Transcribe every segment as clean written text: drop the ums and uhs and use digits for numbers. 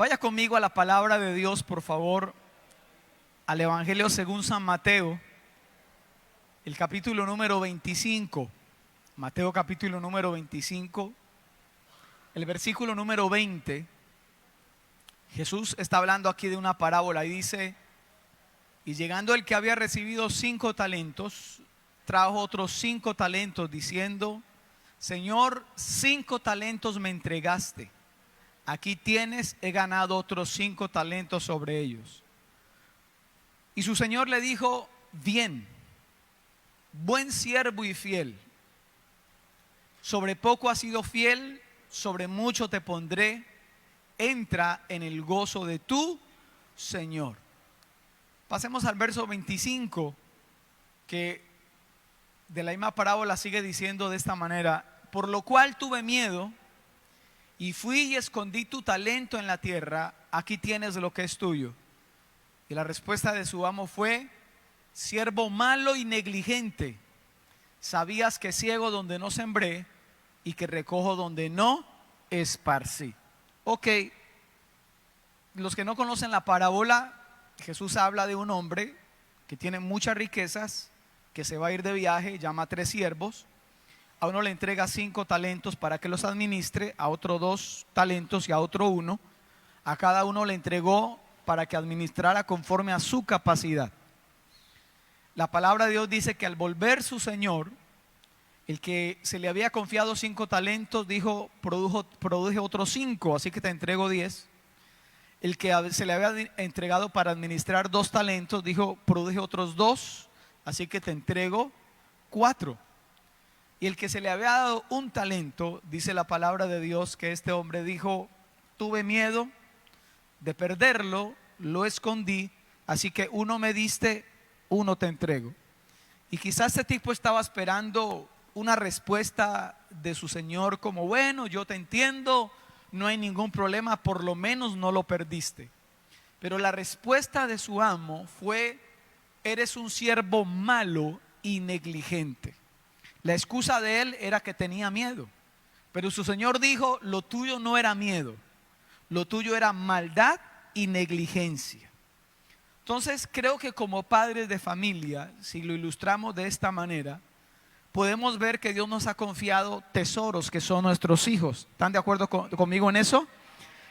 Vaya conmigo a la palabra de Dios, por favor, al Evangelio según San Mateo, el capítulo número 25. Mateo capítulo número 25, el versículo número 20. Jesús está hablando aquí de una parábola y dice: y llegando el que había recibido 5 talentos, trajo otros 5 talentos, diciendo: Señor, 5 talentos me entregaste. Aquí tienes, he ganado otros 5 talentos sobre ellos. Y su señor le dijo: bien, buen siervo y fiel. Sobre poco has sido fiel, sobre mucho te pondré. Entra en el gozo de tu Señor. Pasemos al verso 25, que de la misma parábola sigue diciendo de esta manera: por lo cual tuve miedo y fui y escondí tu talento en la tierra. Aquí tienes lo que es tuyo. Y la respuesta de su amo fue: siervo malo y negligente, sabías que ciego donde no sembré y que recojo donde no esparcí. Ok, los que no conocen la parábola, Jesús habla de un hombre que tiene muchas riquezas, que se va a ir de viaje, llama a 3 siervos. A uno le entrega 5 talentos para que los administre, a otro 2 talentos y a otro 1. A cada uno le entregó para que administrara conforme a su capacidad. La palabra de Dios dice que al volver su señor, el que se le había confiado 5 talentos dijo: produje otros 5, así que te entrego 10. El que se le había entregado para administrar 2 talentos dijo: produje otros 2, así que te entrego 4. Y el que se le había dado 1 talento, dice la palabra de Dios que este hombre dijo: tuve miedo de perderlo, lo escondí, así que 1 me diste, 1 te entrego. Y quizás este tipo estaba esperando una respuesta de su señor como: bueno, yo te entiendo, no hay ningún problema, por lo menos no lo perdiste. Pero la respuesta de su amo fue: eres un siervo malo y negligente. La excusa de él era que tenía miedo, pero su señor dijo: lo tuyo no era miedo, lo tuyo era maldad y negligencia. Entonces creo que como padres de familia, si lo ilustramos de esta manera, podemos ver que Dios nos ha confiado tesoros que son nuestros hijos. ¿Están de acuerdo conmigo en eso?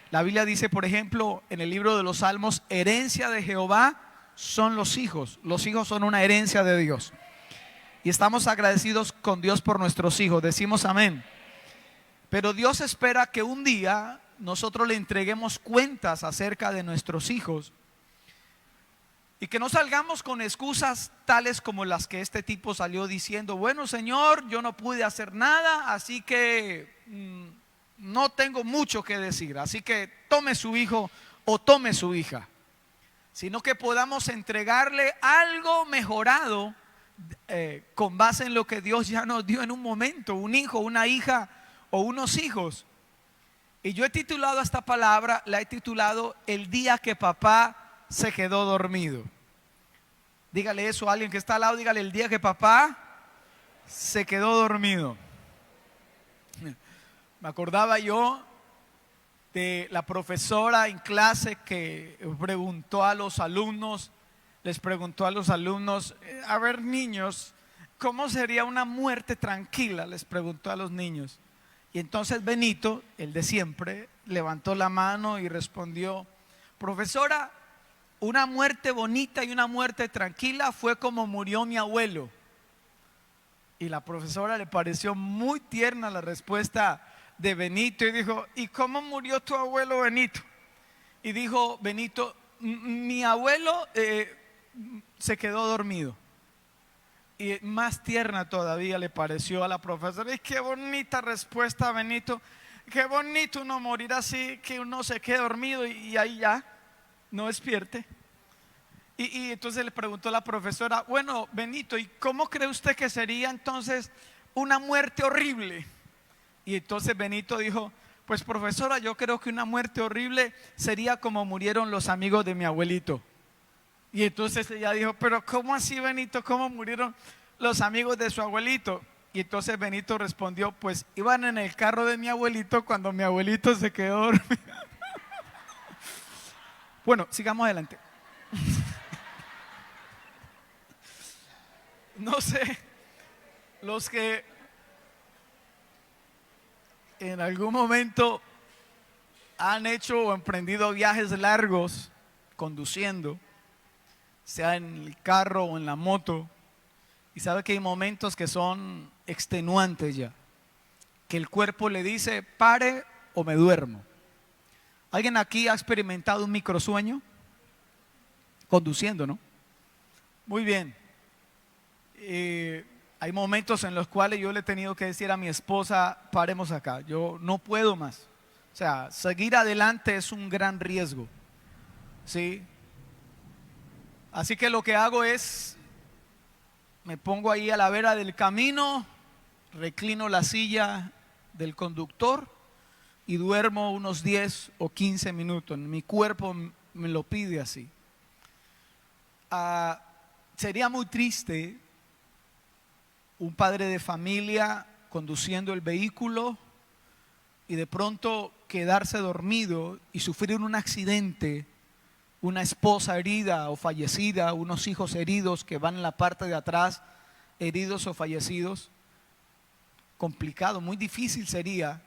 La Biblia dice, por ejemplo, en el libro de los Salmos: herencia de Jehová son los hijos. Los hijos son una herencia de Dios. Y estamos agradecidos con Dios por nuestros hijos. Decimos amén. Pero Dios espera que un día nosotros le entreguemos cuentas acerca de nuestros hijos. Y que no salgamos con excusas tales como las que este tipo salió diciendo: bueno, Señor, yo no pude hacer nada, así que no tengo mucho que decir, así que tome su hijo o tome su hija. Sino que podamos entregarle algo mejorado con base en lo que Dios ya nos dio en un momento: un hijo, una hija o unos hijos. Y yo he titulado a esta palabra, la he titulado: el día que papá se quedó dormido. Dígale eso a alguien que está al lado, dígale: el día que papá se quedó dormido. Me acordaba yo de la profesora en clase que preguntó a los alumnos, a ver, niños, ¿cómo sería una muerte tranquila? Les preguntó a los niños. Y entonces Benito, el de siempre, levantó la mano y respondió: profesora, una muerte bonita y una muerte tranquila fue como murió mi abuelo. Y la profesora le pareció muy tierna la respuesta de Benito y dijo: ¿y cómo murió tu abuelo, Benito? Y dijo Benito: mi abuelo se quedó dormido. Y más tierna todavía le pareció a la profesora. Y qué bonita respuesta, Benito. Qué bonito uno morir así, que uno se quede dormido y ahí ya no despierte. Y entonces le preguntó la profesora: bueno, Benito, ¿y cómo cree usted que sería entonces una muerte horrible? Y entonces Benito dijo: pues profesora, yo creo que una muerte horrible sería como murieron los amigos de mi abuelito. Y entonces ella dijo: pero ¿cómo así, Benito? ¿Cómo murieron los amigos de su abuelito? Y entonces Benito respondió: pues iban en el carro de mi abuelito cuando mi abuelito se quedó dormido. Bueno, sigamos adelante. No sé, los que en algún momento han hecho o emprendido viajes largos conduciendo, sea en el carro o en la moto, y sabe que hay momentos que son extenuantes ya, que el cuerpo le dice pare o me duermo. ¿Alguien aquí ha experimentado un microsueño? Conduciendo, ¿no? Muy bien. Hay momentos en los cuales yo le he tenido que decir a mi esposa, paremos acá, yo no puedo más. O sea, seguir adelante es un gran riesgo, ¿sí? Así que lo que hago es, me pongo ahí a la vera del camino, reclino la silla del conductor y duermo unos 10 o 15 minutos. Mi cuerpo me lo pide así. Sería muy triste un padre de familia conduciendo el vehículo y de pronto quedarse dormido y sufrir un accidente, una esposa herida o fallecida, unos hijos heridos que van en la parte de atrás, heridos o fallecidos. Complicado, muy difícil sería,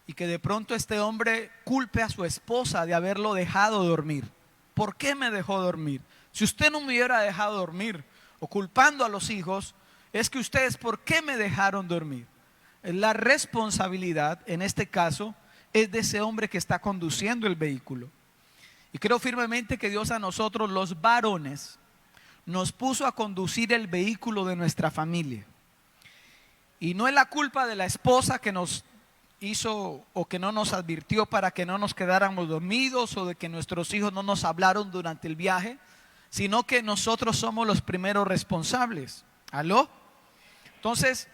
y que de pronto este hombre culpe a su esposa de haberlo dejado dormir. ¿Por qué me dejó dormir? Si usted no me hubiera dejado dormir, o culpando a los hijos, es que ustedes, ¿por qué me dejaron dormir? La responsabilidad, en este caso, es de ese hombre que está conduciendo el vehículo. Y creo firmemente que Dios a nosotros, los varones, nos puso a conducir el vehículo de nuestra familia. Y no es la culpa de la esposa que nos hizo o que no nos advirtió para que no nos quedáramos dormidos, o de que nuestros hijos no nos hablaron durante el viaje, sino que nosotros somos los primeros responsables. ¿Aló? Entonces,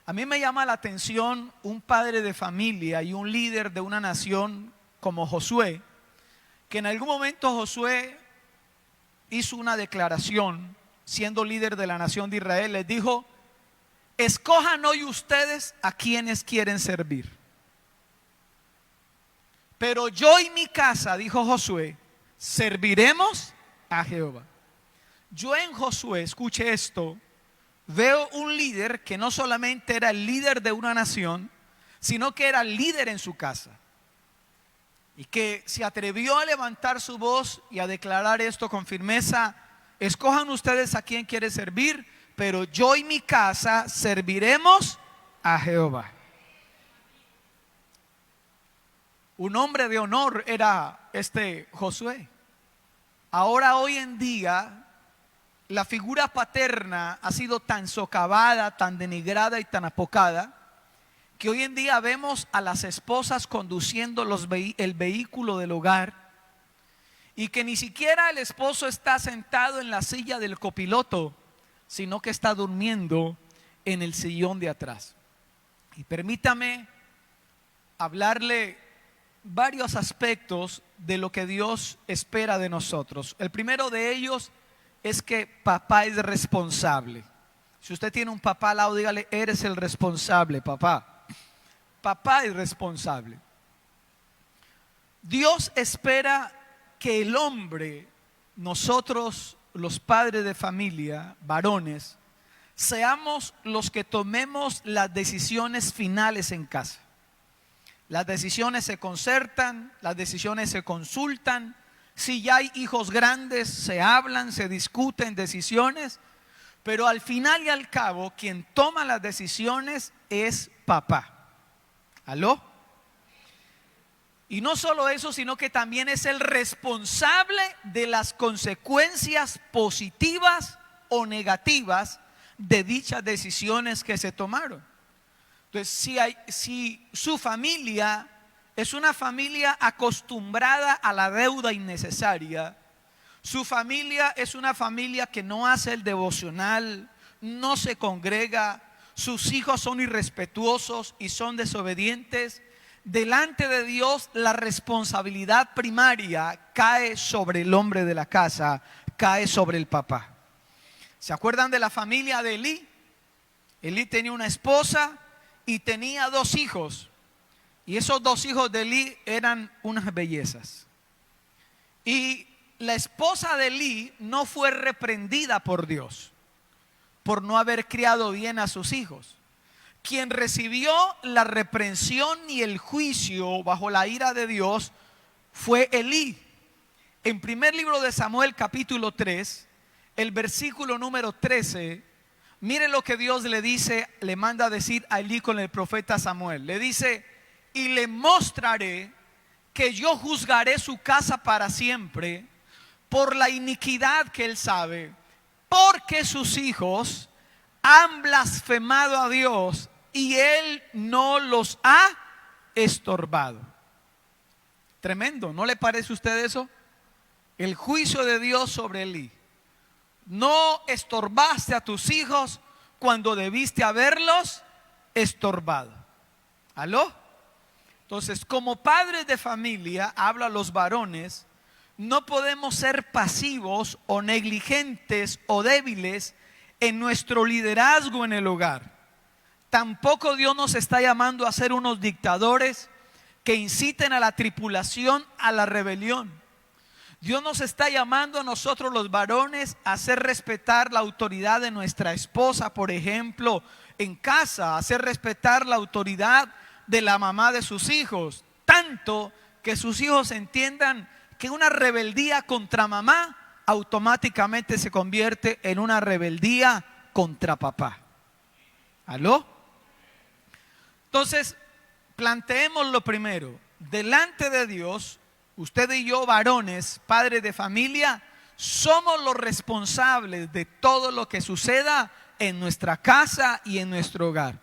a mí me llama la atención un padre de familia y un líder de una nación como Josué, que en algún momento Josué hizo una declaración, siendo líder de la nación de Israel, les dijo: escojan hoy ustedes a quienes quieren servir. Pero yo y mi casa, dijo Josué, serviremos a Jehová. Yo en Josué, escuche esto, veo un líder que no solamente era el líder de una nación, sino que era el líder en su casa. Y que se atrevió a levantar su voz y a declarar esto con firmeza: escojan ustedes a quien quiere servir, pero yo y mi casa serviremos a Jehová. Un hombre de honor era este Josué. Ahora, hoy en día, la figura paterna ha sido tan socavada, tan denigrada y tan apocada, que hoy en día vemos a las esposas conduciendo el vehículo del hogar, y que ni siquiera el esposo está sentado en la silla del copiloto, sino que está durmiendo en el sillón de atrás. Y permítame hablarle varios aspectos de lo que Dios espera de nosotros. El primero de ellos es que papá es responsable. Si usted tiene un papá al lado, dígale: eres el responsable, papá. Papá es responsable. Dios espera que el hombre, nosotros los padres de familia, varones, seamos los que tomemos las decisiones finales en casa. Las decisiones se concertan, las decisiones se consultan. Si ya hay hijos grandes, se hablan, se discuten decisiones, pero al final y al cabo, quien toma las decisiones es papá. ¿Aló? Y no solo eso, sino que también es el responsable de las consecuencias positivas o negativas de dichas decisiones que se tomaron. Entonces, si su familia es una familia acostumbrada a la deuda innecesaria, su familia es una familia que no hace el devocional, no se congrega, sus hijos son irrespetuosos y son desobedientes, delante de Dios la responsabilidad primaria cae sobre el hombre de la casa, cae sobre el papá. ¿Se acuerdan de la familia de Elí? Elí tenía una esposa y tenía 2 hijos. Y esos 2 hijos de Elí eran unas bellezas. Y la esposa de Elí no fue reprendida por Dios por no haber criado bien a sus hijos. Quien recibió la reprensión y el juicio bajo la ira de Dios fue Elí. En primer libro de Samuel, capítulo 3, el versículo número 13, mire lo que Dios le dice, le manda a decir a Elí con el profeta Samuel. Le dice: y le mostraré que yo juzgaré su casa para siempre por la iniquidad que él sabe, porque sus hijos han blasfemado a Dios y él no los ha estorbado. Tremendo, ¿no le parece a usted eso? El juicio de Dios sobre Elí. No estorbaste a tus hijos cuando debiste haberlos estorbado. ¿Aló? Entonces, como padres de familia, habla a los varones, no podemos ser pasivos o negligentes o débiles en nuestro liderazgo en el hogar. Tampoco Dios nos está llamando a ser unos dictadores que inciten a la tripulación, a la rebelión. Dios nos está llamando a nosotros los varones a hacer respetar la autoridad de nuestra esposa, por ejemplo, en casa, a hacer respetar la autoridad de la mamá de sus hijos, tanto que sus hijos entiendan que una rebeldía contra mamá automáticamente se convierte en una rebeldía contra papá. ¿Aló? Entonces, planteemos lo primero. Delante de Dios, usted y yo, varones, padres de familia, somos los responsables de todo lo que suceda en nuestra casa y en nuestro hogar.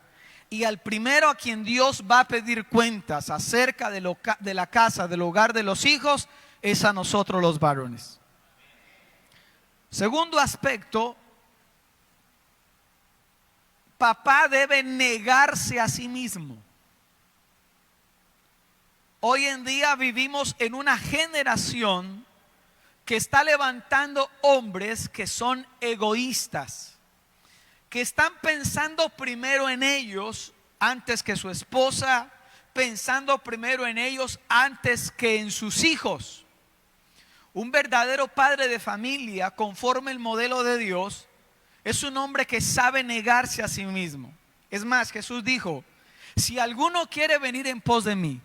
Y al primero a quien Dios va a pedir cuentas acerca de la casa, del hogar de los hijos, es a nosotros los varones. Segundo aspecto, papá debe negarse a sí mismo. Hoy en día vivimos en una generación que está levantando hombres que son egoístas, que están pensando primero en ellos antes que su esposa, pensando primero en ellos antes que en sus hijos. Un verdadero padre de familia, conforme el modelo de Dios, es un hombre que sabe negarse a sí mismo. Es más, Jesús dijo: si alguno quiere venir en pos de mí,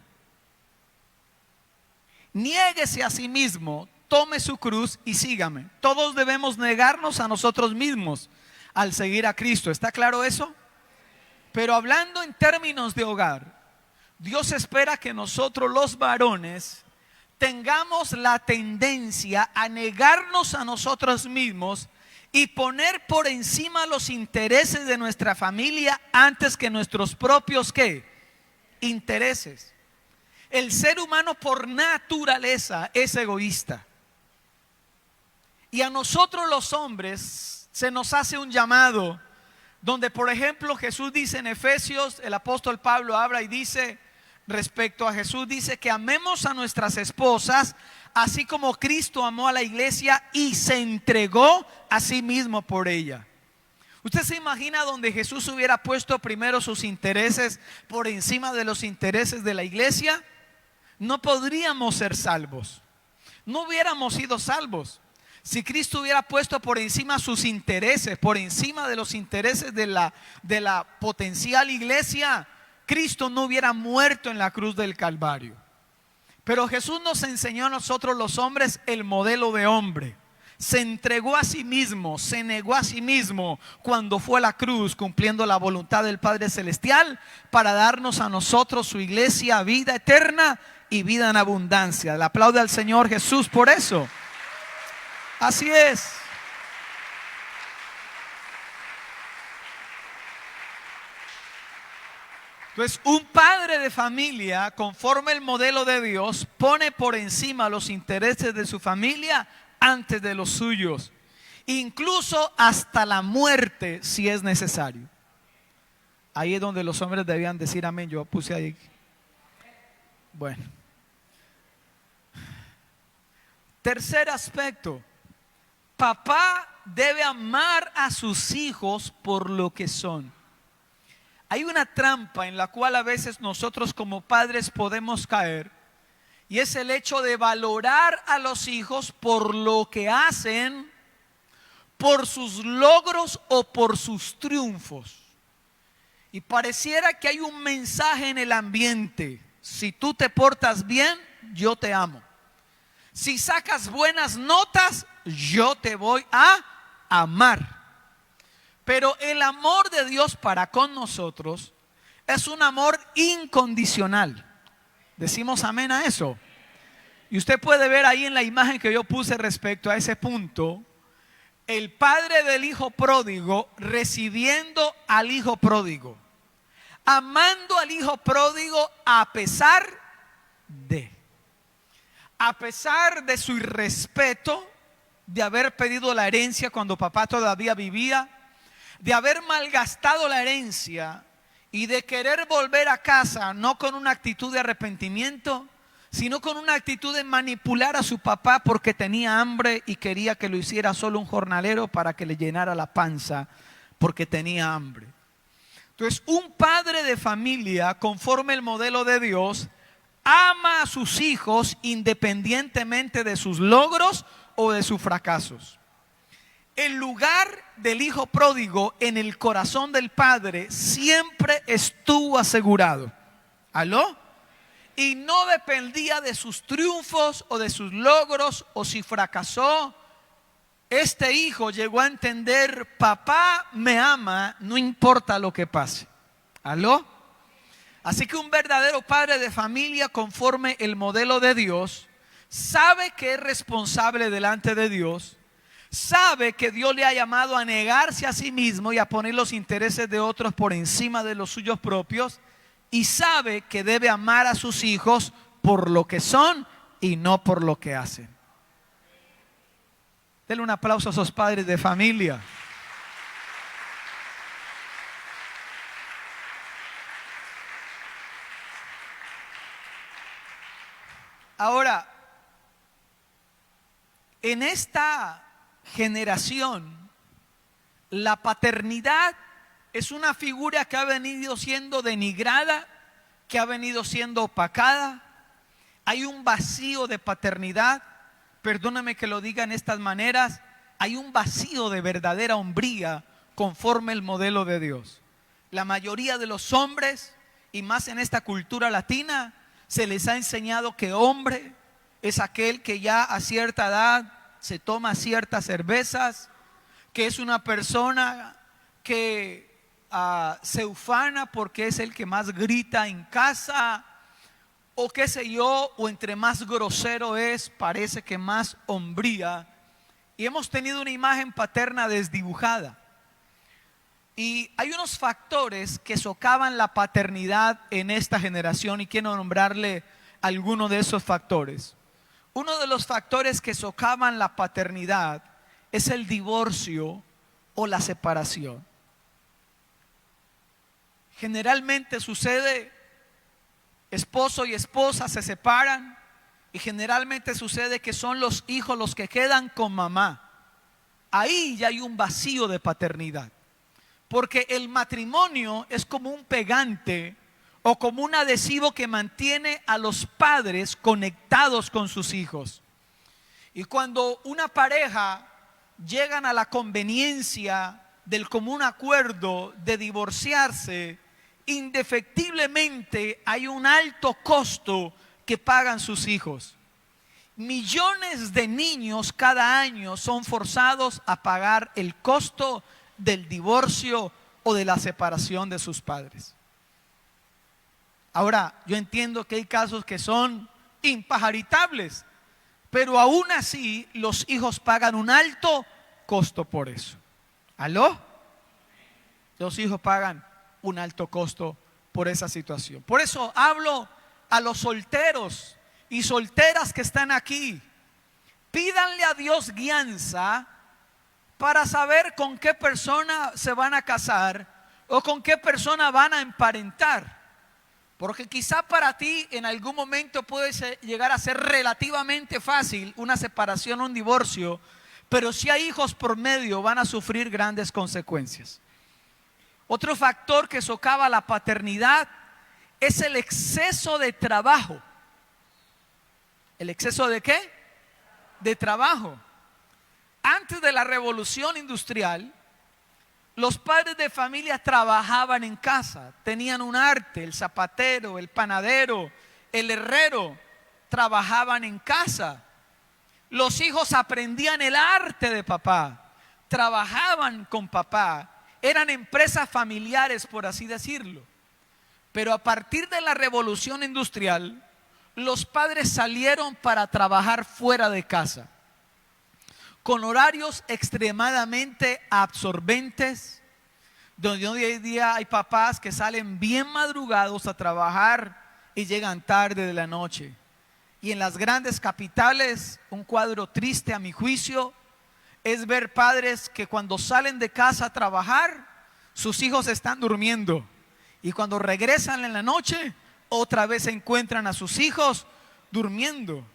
niéguese a sí mismo, tome su cruz y sígame. Todos debemos negarnos a nosotros mismos al seguir a Cristo. ¿Está claro eso? Pero hablando en términos de hogar, Dios espera que nosotros los varones tengamos la tendencia a negarnos a nosotros mismos y poner por encima los intereses de nuestra familia antes que nuestros propios ¿qué? Intereses. El ser humano por naturaleza es egoísta. Y a nosotros los hombres se nos hace un llamado donde, por ejemplo, Jesús dice en Efesios, el apóstol Pablo habla y dice respecto a Jesús, dice que amemos a nuestras esposas así como Cristo amó a la iglesia y se entregó a sí mismo por ella. ¿Usted se imagina donde Jesús hubiera puesto primero sus intereses por encima de los intereses de la iglesia? No podríamos ser salvos, no hubiéramos sido salvos. Si Cristo hubiera puesto por encima sus intereses, por encima de los intereses de la potencial iglesia, Cristo no hubiera muerto en la cruz del Calvario. Pero Jesús nos enseñó a nosotros los hombres el modelo de hombre. Se entregó a sí mismo, se negó a sí mismo cuando fue a la cruz, cumpliendo la voluntad del Padre Celestial para darnos a nosotros su iglesia, vida eterna y vida en abundancia. Le aplaude al Señor Jesús por eso. Así es. Entonces, un padre de familia, conforme el modelo de Dios, pone por encima los intereses de su familia antes de los suyos, incluso hasta la muerte si es necesario. Ahí es donde los hombres debían decir amén. Yo puse ahí. Bueno. Tercer aspecto. Papá debe amar a sus hijos por lo que son. Hay una trampa en la cual a veces nosotros como padres podemos caer, Y es el hecho de valorar a los hijos por lo que hacen, por sus logros o por sus triunfos. Y pareciera que hay un mensaje en el ambiente: si tú te portas bien, yo te amo. Si sacas buenas notas, yo te voy a amar. Pero el amor de Dios para con nosotros es un amor incondicional. Decimos amén a eso. Y usted puede ver ahí en la imagen que yo puse respecto a ese punto, el padre del hijo pródigo recibiendo al hijo pródigo, amando al hijo pródigo a pesar de su irrespeto, de haber pedido la herencia cuando papá todavía vivía, de haber malgastado la herencia y de querer volver a casa no con una actitud de arrepentimiento, sino con una actitud de manipular a su papá porque tenía hambre y quería que lo hiciera solo un jornalero para que le llenara la panza porque tenía hambre. Entonces, un padre de familia, conforme el modelo de Dios, ama a sus hijos independientemente de sus logros o de sus fracasos. El lugar del hijo pródigo en el corazón del padre siempre estuvo asegurado. ¿Aló? Y no dependía de sus triunfos o de sus logros o si fracasó. Este hijo llegó a entender: papá me ama, no importa lo que pase. ¿Aló? Así que un verdadero padre de familia, conforme el modelo de Dios, sabe que es responsable delante de Dios, sabe que Dios le ha llamado a negarse a sí mismo y a poner los intereses de otros por encima de los suyos propios, y sabe que debe amar a sus hijos por lo que son y no por lo que hacen. Denle un aplauso a esos padres de familia. Ahora, en esta generación, la paternidad es una figura que ha venido siendo denigrada, que ha venido siendo opacada. Hay un vacío de paternidad. Perdóname que lo diga en estas maneras. Hay un vacío de verdadera hombría conforme el modelo de Dios. La mayoría de los hombres, y más en esta cultura latina, se les ha enseñado que hombre es aquel que ya a cierta edad se toma ciertas cervezas, que es una persona que se ufana porque es el que más grita en casa, o qué sé yo, o entre más grosero es, parece que más hombría. Y hemos tenido una imagen paterna desdibujada. Y hay unos factores que socavan la paternidad en esta generación, y quiero nombrarle alguno de esos factores. Uno de los factores que socavan la paternidad es el divorcio o la separación. Generalmente sucede, esposo y esposa se separan, y generalmente sucede que son los hijos los que quedan con mamá. Ahí ya hay un vacío de paternidad, porque el matrimonio es como un pegante o como un adhesivo que mantiene a los padres conectados con sus hijos. Y cuando una pareja llegan a la conveniencia del común acuerdo de divorciarse, indefectiblemente hay un alto costo que pagan sus hijos. Millones de niños cada año son forzados a pagar el costo del divorcio o de la separación de sus padres. Ahora, yo entiendo que hay casos que son impajaritables, pero aún así los hijos pagan un alto costo por eso. ¿Aló? Los hijos pagan un alto costo por esa situación. Por eso hablo a los solteros y solteras que están aquí. Pídanle a Dios guianza para saber con qué persona se van a casar o con qué persona van a emparentar. Porque quizá para ti en algún momento puede llegar a ser relativamente fácil una separación o un divorcio, pero si hay hijos por medio van a sufrir grandes consecuencias. Otro factor que socava la paternidad es el exceso de trabajo. ¿El exceso de qué? De trabajo. Antes de la revolución industrial, los padres de familia trabajaban en casa, tenían un arte, el zapatero, el panadero, el herrero, trabajaban en casa. Los hijos aprendían el arte de papá, trabajaban con papá, eran empresas familiares, por así decirlo. Pero a partir de la revolución industrial, los padres salieron para trabajar fuera de casa, con horarios extremadamente absorbentes, donde hoy en día hay papás que salen bien madrugados a trabajar y llegan tarde de la noche. Y en las grandes capitales, un cuadro triste a mi juicio, es ver padres que cuando salen de casa a trabajar, sus hijos están durmiendo. Y cuando regresan en la noche, otra vez encuentran a sus hijos durmiendo.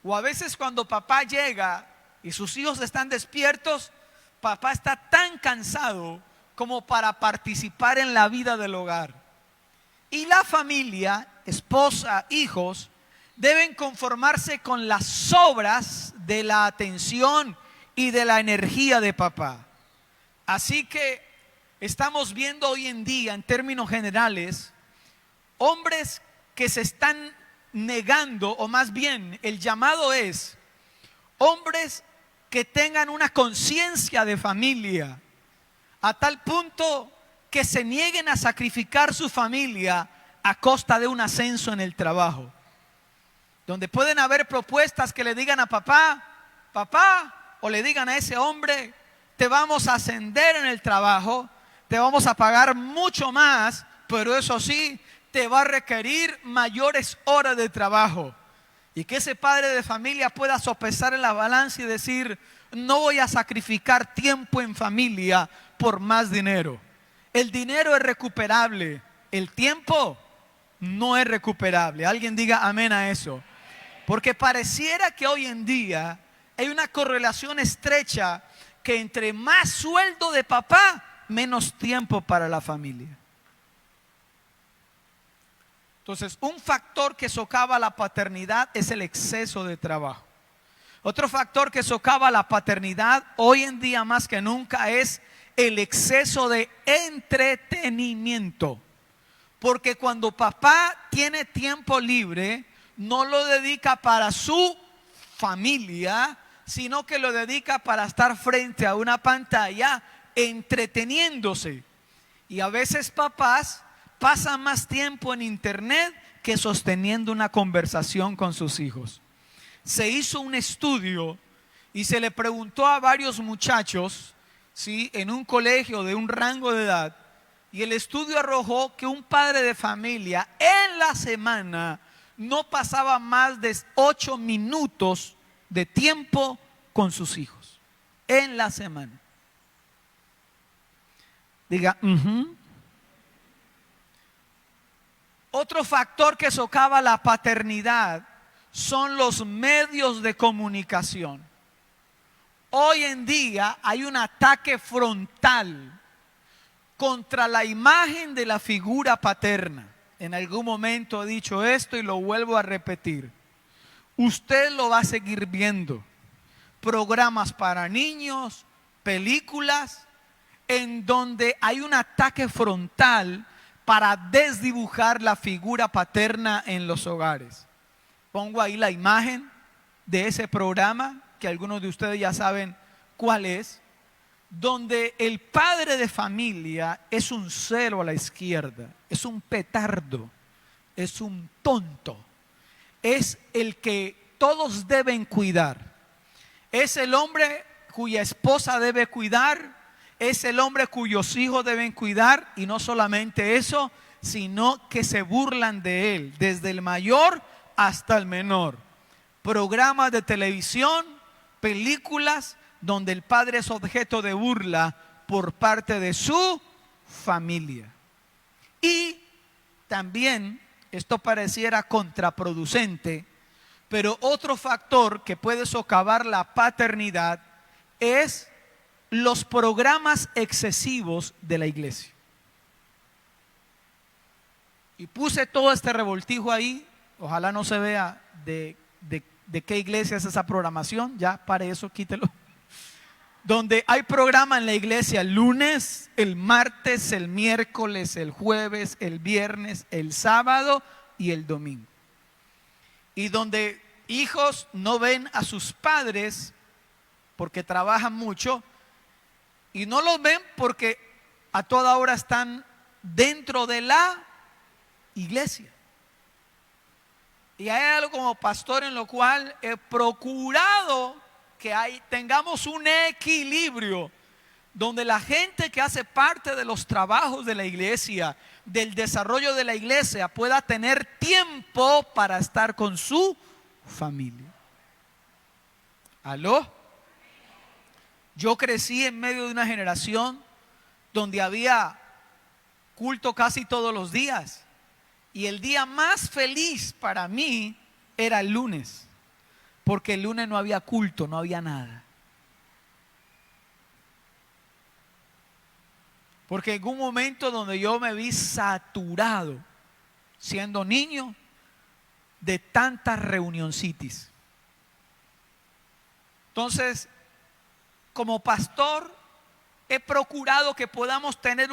O a veces cuando papá llega y sus hijos están despiertos, papá está tan cansado como para participar en la vida del hogar. Y la familia, esposa, hijos, deben conformarse con las sobras de la atención y de la energía de papá. Así que estamos viendo hoy en día, en términos generales, hombres que se están negando, o más bien el llamado es hombres que tengan una conciencia de familia, a tal punto que se nieguen a sacrificar su familia a costa de un ascenso en el trabajo. Donde pueden haber propuestas que le digan a papá, o le digan a ese hombre, te vamos a ascender en el trabajo, te vamos a pagar mucho más, pero eso sí, te va a requerir mayores horas de trabajo. Y que ese padre de familia pueda sopesar en la balanza y decir, no voy a sacrificar tiempo en familia por más dinero. El dinero es recuperable, el tiempo no es recuperable. Alguien diga amén a eso. Porque pareciera que hoy en día hay una correlación estrecha que entre más sueldo de papá, menos tiempo para la familia. Entonces, un factor que socava la paternidad es el exceso de trabajo. Otro factor que socava la paternidad hoy en día más que nunca es el exceso de entretenimiento. Porque cuando papá tiene tiempo libre, no lo dedica para su familia, sino que lo dedica para estar frente a una pantalla entreteniéndose. Y a veces papás pasan más tiempo en internet que sosteniendo una conversación con sus hijos. Se hizo un estudio y se le preguntó a varios muchachos, ¿sí?, en un colegio de un rango de edad, y el estudio arrojó que un padre de familia en la semana no pasaba más de 8 minutos de tiempo con sus hijos en la semana. Diga, Otro factor que socava la paternidad son los medios de comunicación. Hoy en día hay un ataque frontal contra la imagen de la figura paterna. En algún momento he dicho esto y lo vuelvo a repetir. Usted lo va a seguir viendo. Programas para niños, películas, en donde hay un ataque frontal para desdibujar la figura paterna en los hogares. Pongo ahí la imagen de ese programa, que algunos de ustedes ya saben cuál es, donde el padre de familia es un cero a la izquierda, es un petardo, es un tonto, es el que todos deben cuidar, es el hombre cuya esposa debe cuidar, es el hombre cuyos hijos deben cuidar, y no solamente eso, sino que se burlan de él, desde el mayor hasta el menor. Programas de televisión, películas, donde el padre es objeto de burla por parte de su familia. Y también, esto pareciera contraproducente, pero otro factor que puede socavar la paternidad es los programas excesivos de la iglesia. Y puse todo este revoltijo ahí, ojalá no se vea de de qué iglesia es esa programación. Ya, pare eso, quítelo. Donde hay programa en la iglesia el lunes, el martes, el miércoles, el jueves, el viernes, el sábado y el domingo. Y donde hijos no ven a sus padres porque trabajan mucho, y no los ven porque a toda hora están dentro de la iglesia. Y hay algo como pastor en lo cual he procurado que tengamos un equilibrio donde la gente que hace parte de los trabajos de la iglesia, del desarrollo de la iglesia, pueda tener tiempo para estar con su familia. ¿Aló? Yo crecí en medio de una generación donde había culto casi todos los días. Y el día más feliz para mí era el lunes, porque el lunes no había culto, no había nada. Porque en un momento donde yo me vi saturado, siendo niño, de tantas reunioncitis. Entonces, como pastor, he procurado que podamos tener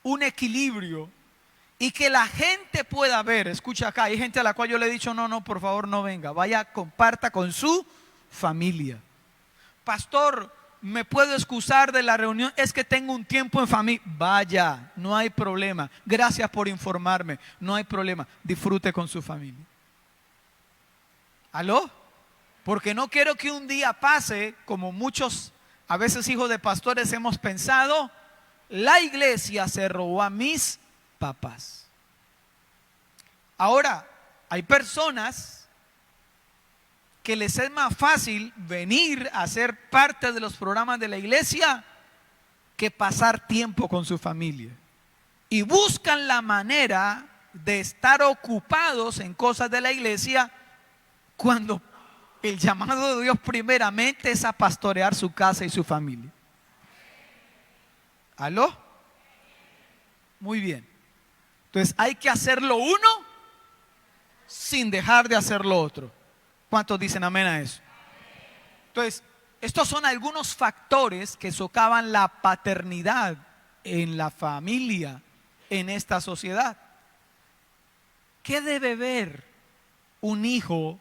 un equilibrio y que la gente pueda ver. Escucha acá, hay gente a la cual yo le he dicho, no, por favor no venga, vaya, comparta con su familia. Pastor, ¿me puedo excusar de la reunión? Es que tengo un tiempo en familia. Vaya, no hay problema. Gracias por informarme, no hay problema. Disfrute con su familia. ¿Aló? Porque no quiero que un día pase, como muchos, a veces hijos de pastores hemos pensado, la iglesia se robó a mis papás. Ahora, hay personas que les es más fácil venir a ser parte de los programas de la iglesia que pasar tiempo con su familia. Y buscan la manera de estar ocupados en cosas de la iglesia cuando el llamado de Dios primeramente es a pastorear su casa y su familia. ¿Aló? Muy bien. Entonces hay que hacer lo uno sin dejar de hacer lo otro. ¿Cuántos dicen amén a eso? Entonces, estos son algunos factores que socavan la paternidad en la familia, en esta sociedad. ¿Qué debe ver un hijo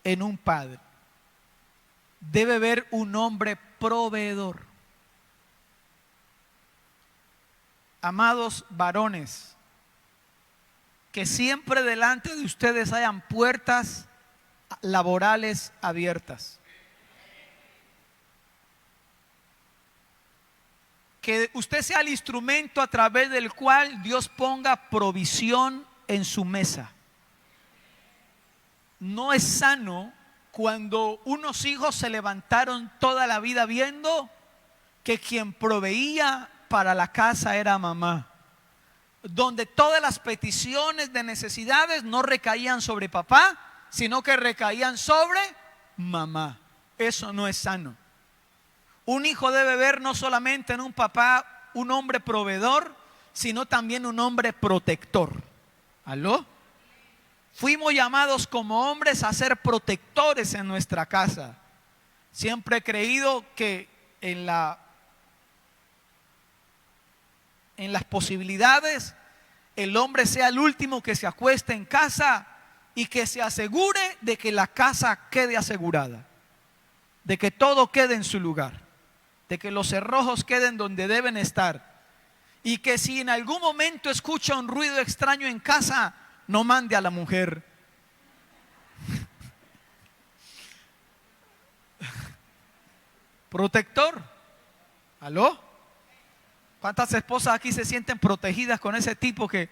en un padre? Debe ver un hombre proveedor. Amados varones, que siempre delante de ustedes hayan puertas laborales abiertas. Que usted sea el instrumento a través del cual Dios ponga provisión en su mesa. No es sano cuando unos hijos se levantaron toda la vida viendo que quien proveía para la casa era mamá, donde todas las peticiones de necesidades no recaían sobre papá, sino que recaían sobre mamá. Eso no es sano. Un hijo debe ver no solamente en un papá un hombre proveedor, sino también un hombre protector. ¿Aló? Fuimos llamados como hombres a ser protectores en nuestra casa. Siempre he creído que en las posibilidades, el hombre sea el último que se acueste en casa y que se asegure de que la casa quede asegurada, de que todo quede en su lugar, de que los cerrojos queden donde deben estar, y que si en algún momento escucha un ruido extraño en casa, no mande a la mujer. Protector. ¿Aló? ¿Cuántas esposas aquí se sienten protegidas con ese tipo que...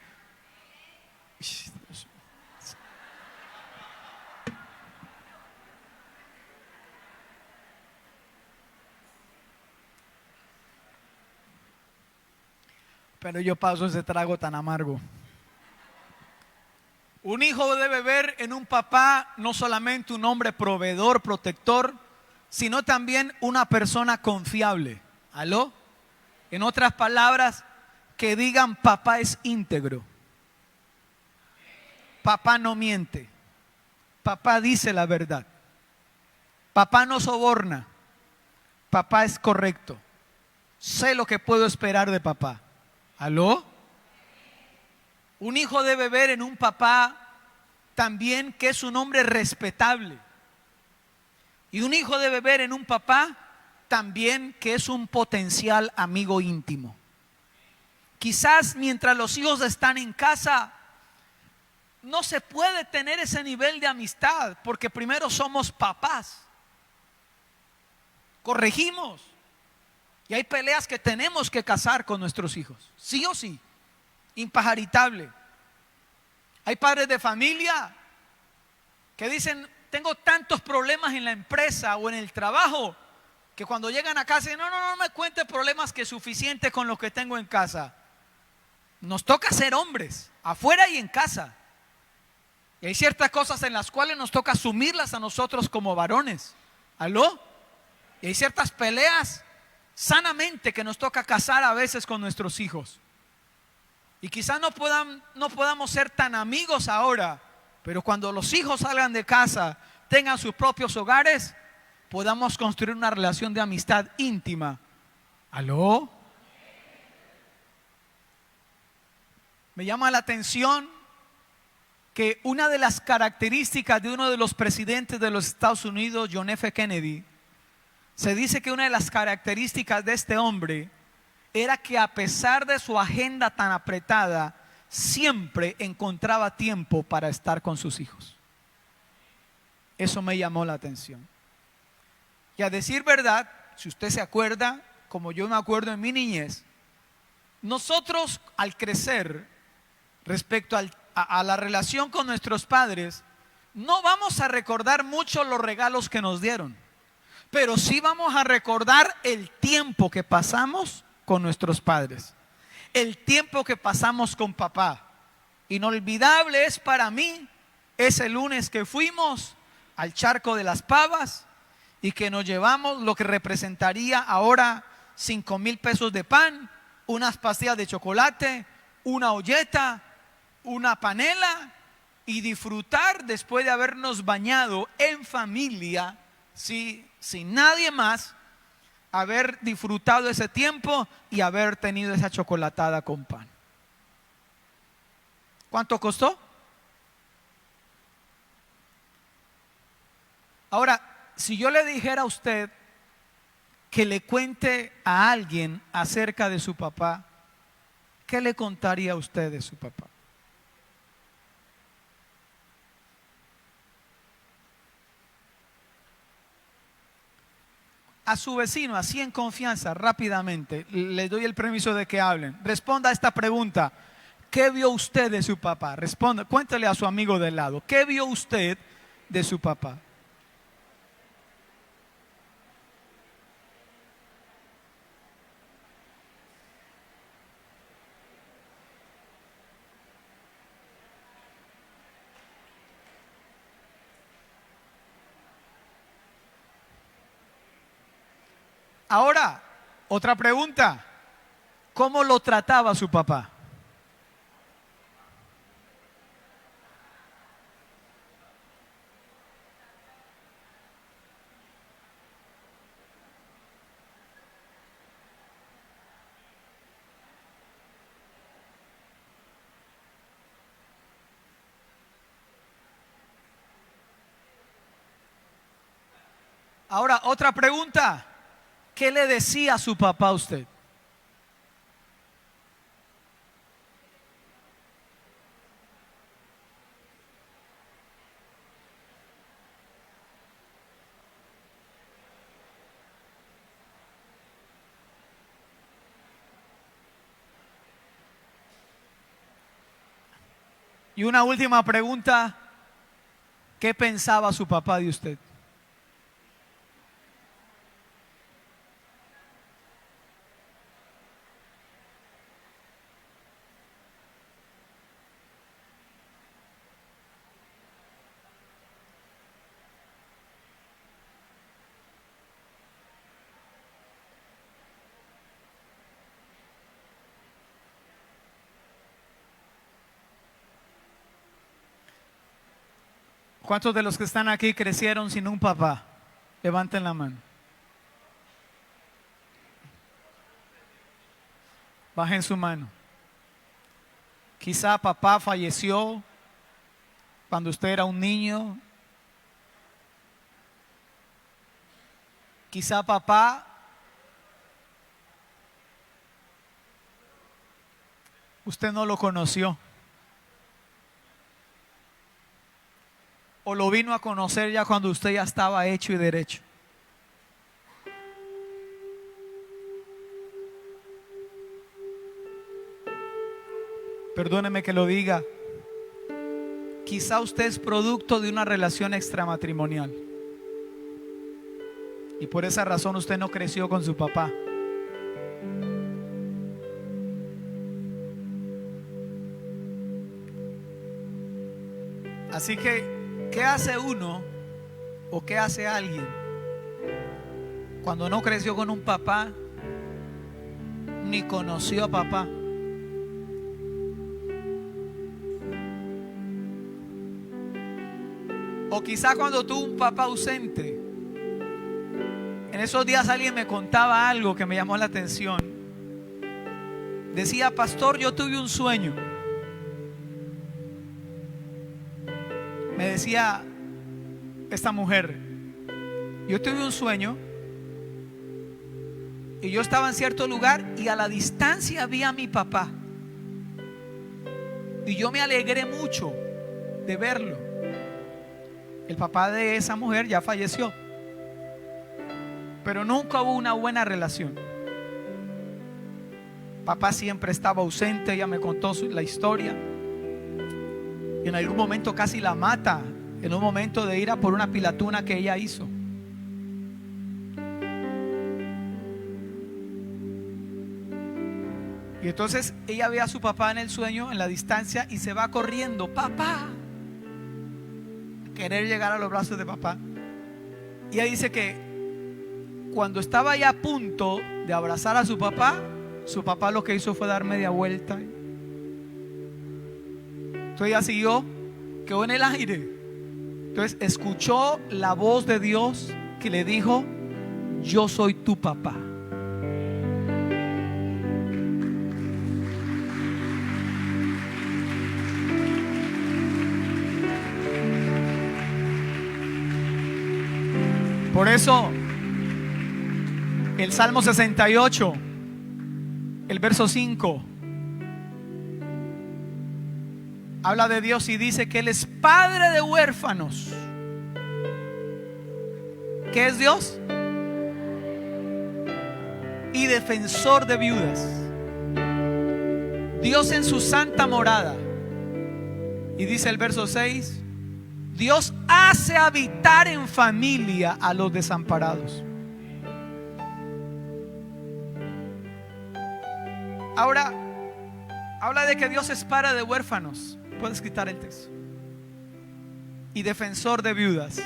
Pero yo paso ese trago tan amargo. Un hijo debe ver en un papá no solamente un hombre proveedor, protector, sino también una persona confiable. ¿Aló? En otras palabras, que digan papá es íntegro. Papá no miente. Papá dice la verdad. Papá no soborna. Papá es correcto. Sé lo que puedo esperar de papá. ¿Aló? Un hijo debe ver en un papá también que es un hombre respetable. Y un hijo debe ver en un papá también que es un potencial amigo íntimo. Quizás mientras los hijos están en casa no se puede tener ese nivel de amistad porque primero somos papás. Corregimos. Y hay peleas que tenemos que casar con nuestros hijos, sí o sí, impajaritable. Hay padres de familia que dicen, tengo tantos problemas en la empresa o en el trabajo, que cuando llegan a casa dicen, no me cuente problemas, que es suficiente con lo que tengo en casa. Nos toca ser hombres, afuera y en casa. Y hay ciertas cosas en las cuales nos toca asumirlas a nosotros como varones. ¿Aló? Y hay ciertas peleas sanamente que nos toca casar a veces con nuestros hijos. Y quizás no podamos ser tan amigos ahora, pero cuando los hijos salgan de casa, tengan sus propios hogares, podamos construir una relación de amistad íntima. ¿Aló? Me llama la atención que una de las características de uno de los presidentes de los Estados Unidos, John F. Kennedy, se dice que una de las características de este hombre era que a pesar de su agenda tan apretada, siempre encontraba tiempo para estar con sus hijos. Eso me llamó la atención. Y a decir verdad, si usted se acuerda, como yo me acuerdo en mi niñez, nosotros al crecer respecto a la relación con nuestros padres, no vamos a recordar mucho los regalos que nos dieron, pero sí vamos a recordar el tiempo que pasamos con nuestros padres, el tiempo que pasamos con papá. Inolvidable es para mí ese lunes que fuimos al charco de las pavas y que nos llevamos lo que representaría ahora 5,000 pesos de pan, unas pastillas de chocolate, una olleta, una panela, y disfrutar después de habernos bañado en familia, ¿sí? Sin nadie más, haber disfrutado ese tiempo y haber tenido esa chocolatada con pan. ¿Cuánto costó? Ahora, si yo le dijera a usted que le cuente a alguien acerca de su papá, ¿qué le contaría a usted de su papá? A su vecino, así en confianza, rápidamente, les doy el permiso de que hablen. Responda a esta pregunta. ¿Qué vio usted de su papá? Responda, cuéntele a su amigo del lado. ¿Qué vio usted de su papá? Ahora, otra pregunta. ¿Cómo lo trataba su papá? Ahora, otra pregunta. ¿Qué le decía su papá a usted? Y una última pregunta. ¿Qué pensaba su papá de usted? ¿Cuántos de los que están aquí crecieron sin un papá? Levanten la mano. Bajen su mano. Quizá papá falleció cuando usted era un niño. Quizá papá usted no lo conoció. O lo vino a conocer ya cuando usted ya estaba hecho y derecho. Perdóneme que lo diga. Quizá usted es producto de una relación extramatrimonial. Y por esa razón usted no creció con su papá. Así que, ¿qué hace uno o qué hace alguien cuando no creció con un papá ni conoció a papá? O quizá cuando tuvo un papá ausente. En esos días alguien me contaba algo que me llamó la atención. Decía: pastor, yo tuve un sueño. Me decía esta mujer: yo tuve un sueño y yo estaba en cierto lugar y a la distancia vi a mi papá. Y yo me alegré mucho de verlo. El papá de esa mujer ya falleció, pero nunca hubo una buena relación. Papá siempre estaba ausente. Ella me contó la historia. Y en algún momento casi la mata, en un momento de ira por una pilatuna que ella hizo. Y entonces ella ve a su papá en el sueño, en la distancia, y se va corriendo: papá, querer llegar a los brazos de papá. Y ella dice que cuando estaba ya a punto de abrazar a su papá lo que hizo fue dar media vuelta. Entonces ella siguió, quedó en el aire. Entonces escuchó la voz de Dios que le dijo: yo soy tu papá. Por eso el Salmo 68, el verso 5, habla de Dios y dice que Él es padre de huérfanos. ¿Qué es Dios? Y defensor de viudas. Dios en su santa morada. Y dice el verso 6: Dios hace habitar en familia a los desamparados. Ahora, habla de que Dios es padre de huérfanos. Puedes quitar el texto. Y defensor de viudas.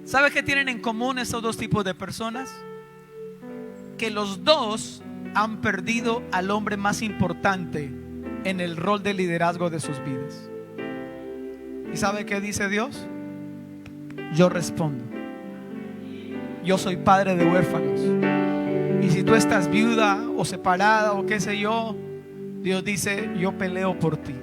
¿Sabe qué tienen en común estos dos tipos de personas? Que los dos han perdido al hombre más importante en el rol de liderazgo de sus vidas. ¿Y sabe qué dice Dios? Yo respondo. Yo soy padre de huérfanos. Y si tú estás viuda o separada o qué sé yo, Dios dice: yo peleo por ti.